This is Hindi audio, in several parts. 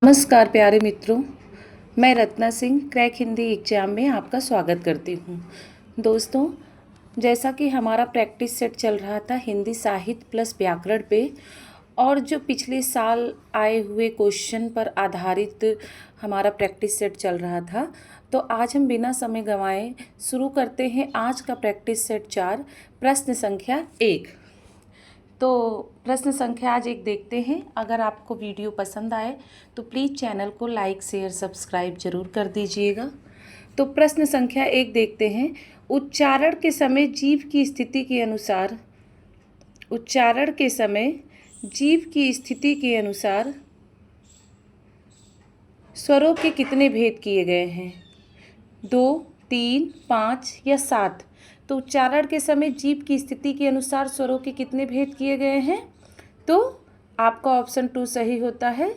नमस्कार प्यारे मित्रों, मैं रत्ना सिंह क्रैक हिंदी एग्जाम में आपका स्वागत करती हूँ। दोस्तों, जैसा कि हमारा प्रैक्टिस सेट चल रहा था हिंदी साहित्य प्लस व्याकरण पे, और जो पिछले साल आए हुए क्वेश्चन पर आधारित हमारा प्रैक्टिस सेट चल रहा था, तो आज हम बिना समय गंवाए शुरू करते हैं आज का प्रैक्टिस सेट 4, प्रश्न संख्या 1। तो प्रश्न संख्या आज 1 देखते हैं। अगर आपको वीडियो पसंद आए तो प्लीज़ चैनल को लाइक शेयर सब्सक्राइब जरूर कर दीजिएगा। तो प्रश्न संख्या 1 देखते हैं। उच्चारण के समय जीभ की स्थिति के अनुसार स्वरों के कितने भेद किए गए हैं? 2, 3, 5 या 7? तो उच्चारण के समय जीभ की स्थिति के अनुसार स्वरों के कितने भेद किए गए हैं? तो आपका ऑप्शन 2 सही होता है।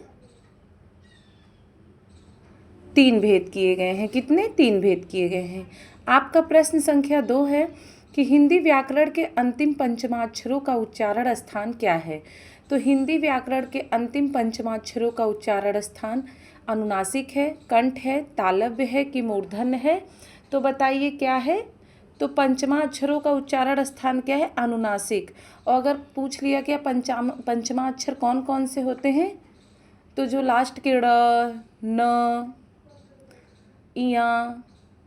3 भेद किए गए हैं। कितने? 3 भेद किए गए हैं। आपका प्रश्न संख्या 2 है कि हिंदी व्याकरण के अंतिम पंचमाक्षरों का उच्चारण स्थान क्या है? तो हिंदी व्याकरण के अंतिम पंचमाक्षरों का उच्चारण स्थान अनुनासिक है, कंठ है, तालव्य है कि मूर्धन्य है? तो बताइए क्या है? तो पंचमा अक्षरों का उच्चारण स्थान क्या है? अनुनासिक। और अगर पूछ लिया क्या पंचमा अक्षर कौन कौन से होते हैं, तो जो लास्ट के ड़, न, इया,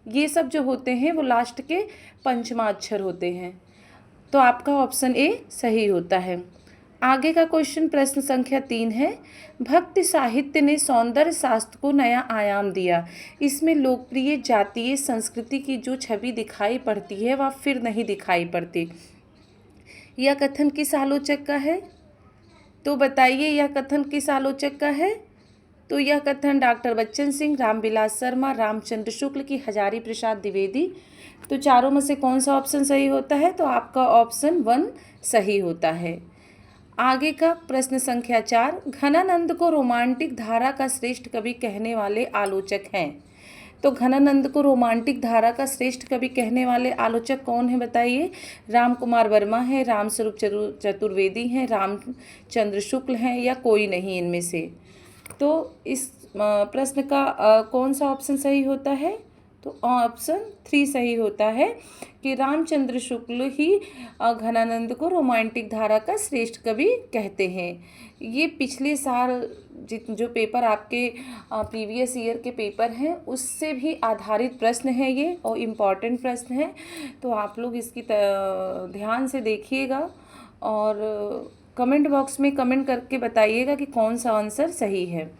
ये सब जो होते हैं वो लास्ट के पंचमा अक्षर होते हैं। तो आपका ऑप्शन ए सही होता है। आगे का क्वेश्चन प्रश्न संख्या 3 है। भक्ति साहित्य ने सौंदर्य शास्त्र को नया आयाम दिया। इसमें लोकप्रिय जातीय संस्कृति की जो छवि दिखाई पड़ती है वह फिर नहीं दिखाई पड़ती। यह कथन किस आलोचक का है? तो बताइए यह कथन किस आलोचक का है? तो यह कथन डॉक्टर बच्चन सिंह, रामविलास शर्मा, रामचंद्र शुक्ल की हजारी प्रसाद द्विवेदी। तो चारों में से कौन सा ऑप्शन सही होता है? तो आपका ऑप्शन 1 सही होता है। आगे का प्रश्न संख्या 4। घनानंद को रोमांटिक धारा का श्रेष्ठ कवि कहने वाले आलोचक हैं। तो घनानंद को रोमांटिक धारा का श्रेष्ठ कवि कहने वाले आलोचक कौन है बताइए? राम कुमार वर्मा है, रामस्वरूप चतुर्वेदी हैं, रामचंद्र शुक्ल हैं, या कोई नहीं इनमें से? तो इस प्रश्न का कौन सा ऑप्शन सही होता है? तो ऑप्शन 3 सही होता है कि रामचंद्र शुक्ल ही घनानंद को रोमांटिक धारा का श्रेष्ठ कवि कहते हैं। ये पिछले साल जो पेपर आपके प्रीवियस ईयर के पेपर हैं उससे भी आधारित प्रश्न है ये, और इम्पॉर्टेंट प्रश्न है। तो आप लोग इसकी ध्यान से देखिएगा और कमेंट बॉक्स में कमेंट करके बताइएगा कि कौन सा आंसर सही है।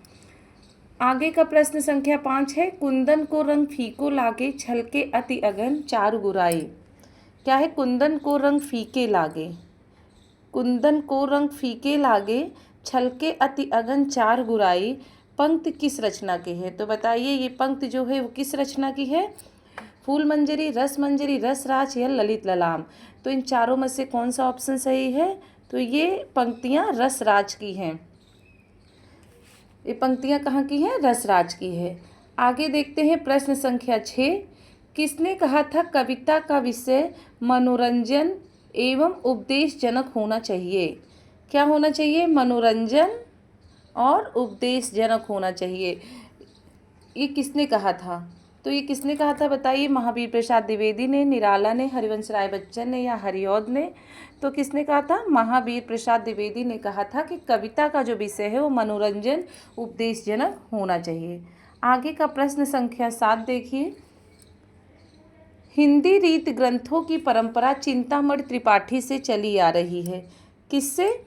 आगे का प्रश्न संख्या 5 है। कुंदन को रंग फीको लागे, छलके अति अगन चारु गुराई। क्या है? कुंदन को रंग फीके लागे, कुंदन को रंग फीके लागे, छलके अति अगन चार गुराई, पंक्ति किस रचना के है? तो बताइए ये पंक्ति जो है वो किस रचना की है? फूल मंजरी, रस मंजरी, रसराज या ललित ललाम? तो इन चारों में से कौन सा ऑप्शन सही है? तो ये पंक्तियाँ रसराज की हैं। ये पंक्तियाँ कहाँ की हैं? रसराज की है। आगे देखते हैं प्रश्न संख्या 6। किसने कहा था कविता का विषय मनोरंजन एवं उपदेशजनक होना चाहिए? क्या होना चाहिए? मनोरंजन और उपदेशजनक होना चाहिए। ये किसने कहा था? तो ये किसने कहा था बताइए? महावीर प्रसाद द्विवेदी ने, निराला ने, हरिवंश राय बच्चन ने, या हरिऔध ने? तो किसने कहा था? महावीर प्रसाद द्विवेदी ने कहा था कि कविता का जो विषय है वो मनोरंजन उपदेशजनक होना चाहिए। आगे का प्रश्न संख्या 7 देखिए। हिंदी रीत ग्रंथों की परंपरा चिंतामणि त्रिपाठी से चली आ रही है। किससे?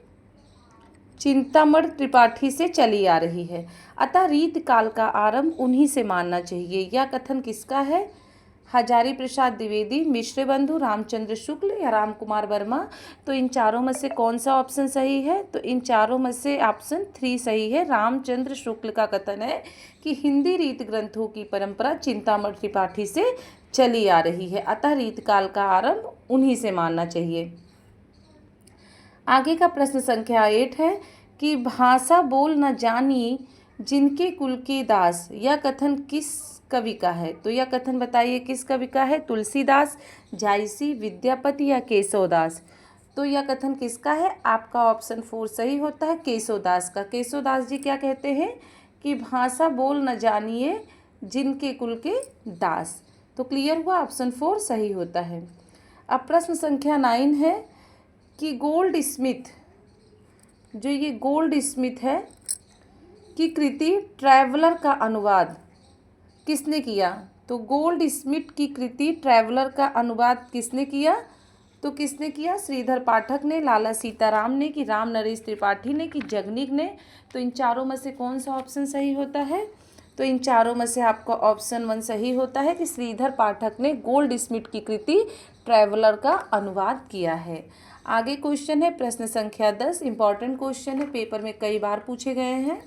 चिंतामणि त्रिपाठी से चली आ रही है। अतः रीत काल का आरंभ उन्हीं से मानना चाहिए। यह कथन किसका है? हजारी प्रसाद द्विवेदी, मिश्र बंधु, रामचंद्र शुक्ल या राम कुमार वर्मा? तो इन चारों में से कौन सा ऑप्शन सही है? तो इन चारों में से ऑप्शन 3 सही है। रामचंद्र शुक्ल का कथन है कि हिंदी रीत ग्रंथों की परंपरा चिंतामणि त्रिपाठी से चली आ रही है, अतः रीत काल का आरंभ उन्हीं से मानना चाहिए। आगे का प्रश्न संख्या 8 है कि भाषा बोल न जानी जिनके कुल के दास, यह कथन किस कवि का है? तो यह कथन बताइए किस कवि का है? तुलसीदास, जायसी, विद्यापति या केशवदास? तो यह कथन किसका है? आपका ऑप्शन 4 सही होता है, केशवदास का। केशवदास जी क्या कहते हैं कि भाषा बोल न जानिए जिनके कुल के दास। तो क्लियर हुआ, ऑप्शन 4 सही होता है। अब प्रश्न संख्या 9 है कि गोल्ड स्मिथ, जो ये गोल्ड स्मिथ है की कृति ट्रैवलर का अनुवाद किसने किया? तो गोल्ड स्मिथ की कृति ट्रैवलर का अनुवाद किसने किया? तो किसने किया? श्रीधर पाठक ने, लाला सीताराम ने, कि राम नरेश त्रिपाठी ने, कि जगनिक ने। तो इन चारों में से कौन सा ऑप्शन सही होता है? तो इन चारों में से आपका ऑप्शन 1 सही होता है कि श्रीधर पाठक ने गोल्ड स्मिथ की कृति ट्रैवलर का अनुवाद किया है। आगे क्वेश्चन है प्रश्न संख्या 10, इंपॉर्टेंट क्वेश्चन है, पेपर में कई बार पूछे गए हैं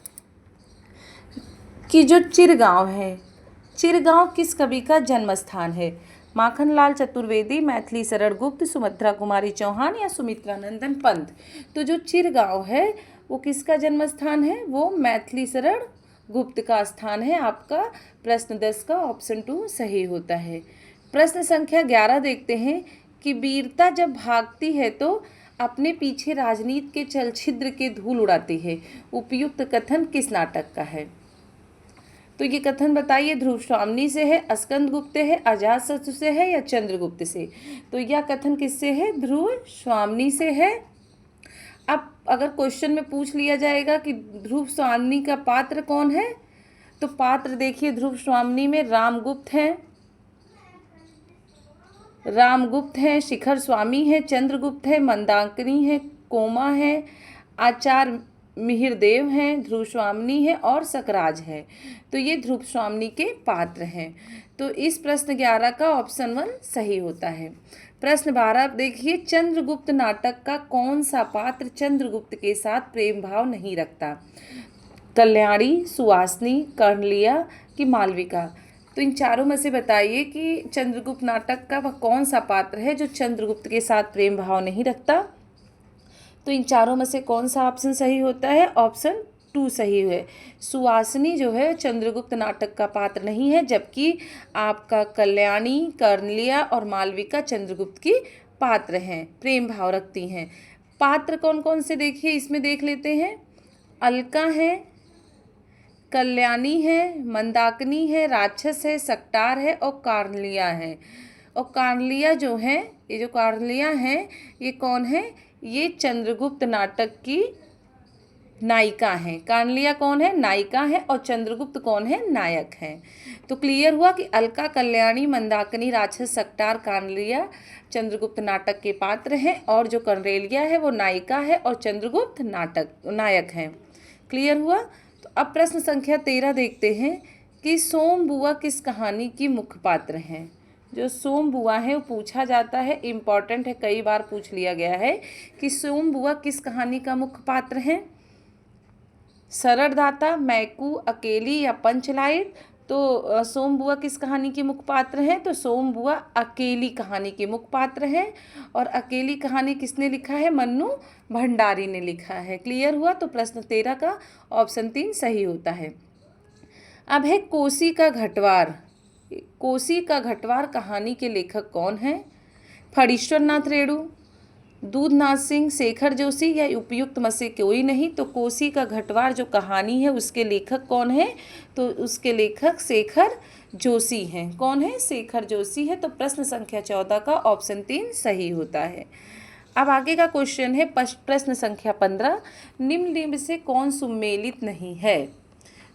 कि जो चिरगांव है, चिरगांव किस कवि का जन्म स्थान है? माखनलाल चतुर्वेदी, मैथिली शरण गुप्त, सुभद्रा कुमारी चौहान या सुमित्रा नंदन पंत। तो जो चिरगांव है वो किसका जन्म स्थान है? वो मैथिली शरण गुप्त का स्थान है। आपका प्रश्न 10 का ऑप्शन 2 सही होता है। प्रश्न संख्या 11 देखते हैं कि वीरता जब भागती है तो अपने पीछे राजनीति के चलछिद्र के धूल उड़ाती है। उपयुक्त कथन किस नाटक का है? तो ये कथन बताइए, ध्रुव स्वामिनी से है, स्कंद गुप्त है, अजातशत्रु से है या चंद्रगुप्त से? तो यह कथन किससे है? ध्रुव स्वामिनी से है। अब अगर क्वेश्चन में पूछ लिया जाएगा कि ध्रुव स्वामिनी का पात्र कौन है, तो पात्र देखिए ध्रुव स्वामिनी में रामगुप्त हैं, शिखर स्वामी है, चंद्रगुप्त है, मंदाकिनी है, कोमा है, आचार्य मिहिरदेव हैं, ध्रुव स्वामिनी है और सकराज है। तो ये ध्रुव स्वामिनी के पात्र हैं। तो इस प्रश्न 11 का ऑप्शन 1 सही होता है। प्रश्न 12 देखिए, चंद्रगुप्त नाटक का कौन सा पात्र चंद्रगुप्त के साथ प्रेम भाव नहीं रखता? कल्याणी, सुहासिनी, कर्णलिया कि मालविका? तो इन चारों में से बताइए कि चंद्रगुप्त नाटक का वह कौन सा पात्र है जो चंद्रगुप्त के साथ प्रेम भाव नहीं रखता? तो इन चारों में से कौन सा ऑप्शन सही होता है? ऑप्शन 2 सही है। सुहासिनी जो है चंद्रगुप्त नाटक का पात्र नहीं है, जबकि आपका कल्याणी, कर्णलिया और मालविका चंद्रगुप्त की पात्र हैं, प्रेम भाव रखती हैं। पात्र कौन कौन से देखिए इसमें देख लेते हैं। अलका है, कल्याणी है, मंदाकिनी है, राक्षस है, सकटार है और कार्नलिया है। और कार्नलिया जो है, ये जो कार्नलिया है ये कौन है? ये चंद्रगुप्त नाटक की नायिका हैं। कार्नलिया कौन है? नायिका है। और चंद्रगुप्त कौन है? नायक है। तो क्लियर हुआ कि अलका, कल्याणी, मंदाकिनी, राक्षस, सकटार, कार्नलिया चंद्रगुप्त नाटक के पात्र हैं और जो कर्नेलिया है वो नायिका है और चंद्रगुप्त नायक हैं। क्लियर हुआ। तो अब प्रश्न संख्या 13 देखते हैं कि सोम बुआ किस कहानी की मुख्य पात्र हैं? जो सोम बुआ है वो पूछा जाता है, इम्पॉर्टेंट है, कई बार पूछ लिया गया है कि सोम बुआ किस कहानी का मुख्य पात्र है? सरड़दाता, मैकू, अकेली या पंचलाइट? तो सोम बुआ किस कहानी के मुख्य पात्र हैं? तो सोम बुआ अकेली कहानी के मुख्य पात्र हैं। और अकेली कहानी किसने लिखा है? मन्नू भंडारी ने लिखा है। क्लियर हुआ। तो प्रश्न 13 का ऑप्शन 3 सही होता है। अब है कोसी का घटवार। कोसी का घटवार कहानी के लेखक कौन हैं? फणीश्वर नाथ रेणु, दूधनाथ सिंह, शेखर जोशी या उपयुक्त में से कोई नहीं? तो कोसी का घटवार जो कहानी है उसके लेखक कौन है? तो उसके लेखक शेखर जोशी हैं। कौन है? शेखर जोशी है। तो प्रश्न संख्या 14 का ऑप्शन 3 सही होता है। अब आगे का क्वेश्चन है प्रश्न संख्या 15, निम्न से कौन सुमेलित नहीं है?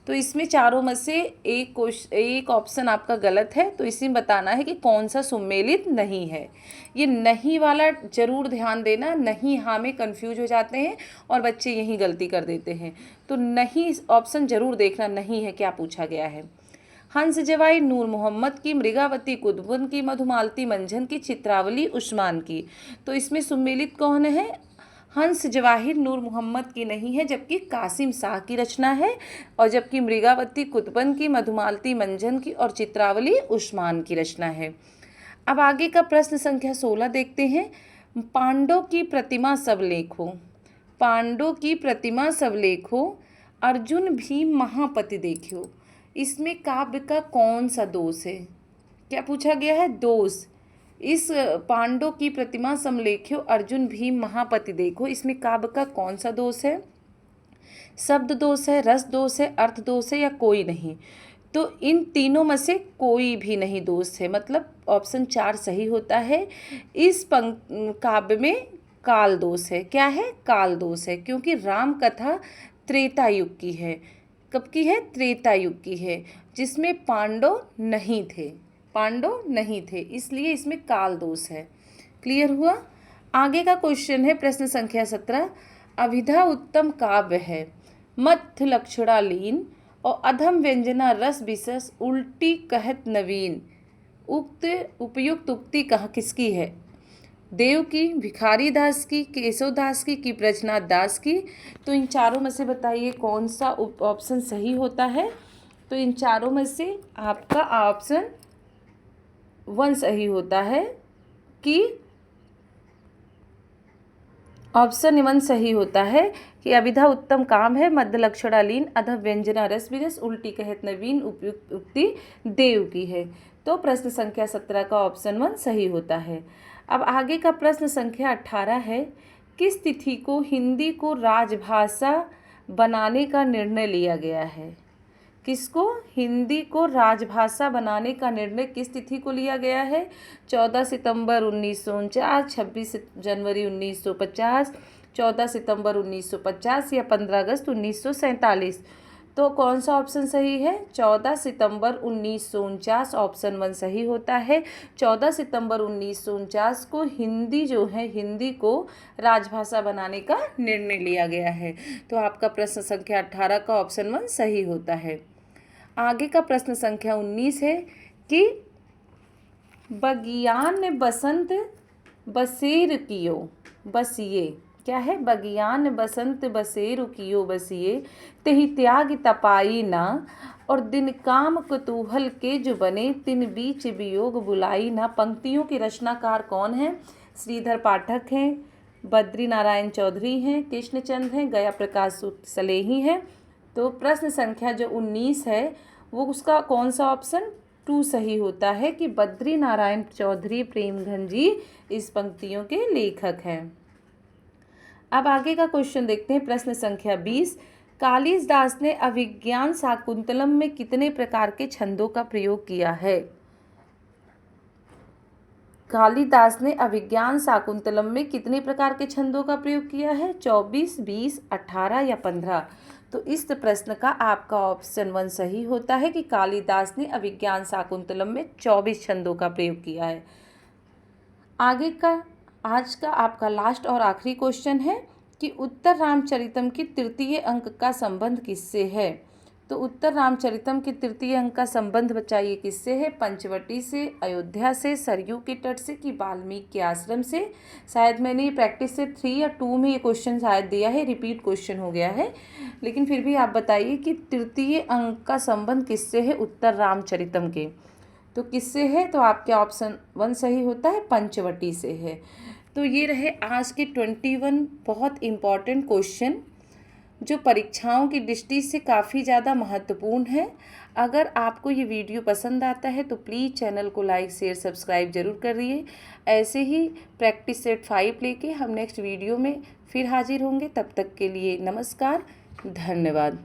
तो इसमें चारों में से एक ऑप्शन आपका गलत है, तो इसी में बताना है कि कौन सा सुमेलित नहीं है। ये नहीं वाला जरूर ध्यान देना, नहीं हाँ में कंफ्यूज हो जाते हैं और बच्चे यही गलती कर देते हैं। तो नहीं ऑप्शन जरूर देखना, नहीं है क्या पूछा गया है। हंस जवाई नूर मोहम्मद की, मृगावती कुतुबुद्दीन की, मधुमालती मंझन की, चित्रावली उस्मान की? तो इसमें सुमेलित कौन है? हंस जवाहिर नूर मोहम्मद की नहीं है, जबकि कासिम शाह की रचना है। और जबकि मृगावती कुतुबुद्दीन की, मधुमालती मंझन की और चित्रावली उस्मान की रचना है। अब आगे का प्रश्न संख्या 16 देखते हैं। पांडव की प्रतिमा सब लेखो, पांडव की प्रतिमा सब लेखो, अर्जुन भीम महापति देखो। इसमें काव्य का कौन सा दोष है? क्या पूछा गया है? दोष। इस पांडव की प्रतिमा समलेख्यो, अर्जुन भीम महापति देखो, इसमें काव्य का कौन सा दोष है? शब्द दोष है, रस दोष है, अर्थ दोष है या कोई नहीं? तो इन तीनों में से कोई भी नहीं दोष है, मतलब ऑप्शन 4 सही होता है। इस काव्य में काल दोष है। क्या है? काल दोष है, क्योंकि राम कथा त्रेता युग की है। कब की है? त्रेता युग की है, जिसमें पांडव नहीं थे, पांडव नहीं थे, इसलिए इसमें काल दोष है। क्लियर हुआ? आगे का क्वेश्चन है प्रश्न संख्या 17। अभिधा उत्तम काव्य है, मध्य लक्षणा लीन और अधम व्यंजना रस विशेष उल्टी कहत नवीन। उक्त उपयुक्त उक्ति कहाँ किसकी है? देव की, भिखारी दास की, केशव दास की, ब्रजनाथ दास की? तो इन चारों में से बताइए कौन सा ऑप्शन सही होता है? तो इन चारों में से आपका ऑप्शन 1 सही होता है कि ऑप्शन 1 सही होता है कि अभिधा उत्तम काम है, मध्य लक्षणा लीन, अधम व्यंजना रस विरस, उल्टी कहत नवीन, उपयुक्त उक्ति देव की है। तो प्रश्न संख्या 17 का ऑप्शन 1 सही होता है। अब आगे का प्रश्न संख्या 18 है। किस तिथि को हिंदी को राजभाषा बनाने का निर्णय लिया गया है? किसको? हिंदी को राजभाषा बनाने का निर्णय किस तिथि को लिया गया है? 14 सितंबर 1949, 26 जनवरी 1950, 14 सितंबर 1950 या 15 अगस्त 1947? तो कौन सा ऑप्शन सही है? 14 सितंबर 1949 ऑप्शन 1 सही होता है। 14 सितंबर 1949 को हिंदी जो है, हिंदी को राजभाषा बनाने का निर्णय लिया गया है। तो आपका प्रश्न संख्या 18 का ऑप्शन 1 सही होता है। आगे का प्रश्न संख्या 19 है कि बगियान बसंत बसेर कियो बसिए। क्या है? बगियान बसंत बसेर कियो बसिए, तेहि त्याग तपाई ना, और दिन काम कुतूहल के जो बने, तिन बीच वियोग बुलाई ना। पंक्तियों के रचनाकार कौन है? श्रीधर पाठक हैं, बद्री नारायण चौधरी हैं, कृष्णचंद्र हैं, गया प्रकाश सलेही हैं। तो प्रश्न संख्या जो 19 है वो उसका कौन सा ऑप्शन 2 सही होता है कि बद्री नारायण चौधरी प्रेमघन जी इस पंक्तियों के लेखक हैं। अब आगे का क्वेश्चन देखते हैं प्रश्न संख्या 20। कालिदास ने अभिज्ञान शाकुंतलम में कितने प्रकार के छंदों का प्रयोग किया है? कालिदास ने अभिज्ञान शाकुंतलम में कितने प्रकार के छंदों का प्रयोग किया है? 24, 20, 18 या 15? तो इस प्रश्न का आपका ऑप्शन 1 सही होता है कि कालिदास ने अभिज्ञान शाकुंतलम में 24 छंदों का प्रयोग किया है। आगे का आज का आपका लास्ट और आखिरी क्वेश्चन है कि उत्तर रामचरितम की तृतीय अंक का संबंध किससे है? तो उत्तर रामचरितम के तृतीय अंक का संबंध बताइए किससे है? पंचवटी से, अयोध्या से, सरयू के तट से कि वाल्मीकि के आश्रम से? शायद मैंने ये प्रैक्टिस से 3 या 2 में ये क्वेश्चन शायद दिया है, रिपीट क्वेश्चन हो गया है, लेकिन फिर भी आप बताइए कि तृतीय अंक का संबंध किससे है उत्तर रामचरितम के? तो किससे है? तो आपके ऑप्शन 1 सही होता है, पंचवटी से है। तो ये रहे आज के 21 बहुत इम्पॉर्टेंट क्वेश्चन जो परीक्षाओं की दृष्टि से काफ़ी ज़्यादा महत्वपूर्ण है। अगर आपको ये वीडियो पसंद आता है तो प्लीज़ चैनल को लाइक, शेयर, सब्सक्राइब जरूर करिए। ऐसे ही प्रैक्टिस सेट 5 लेके हम नेक्स्ट वीडियो में फिर हाजिर होंगे। तब तक के लिए नमस्कार, धन्यवाद।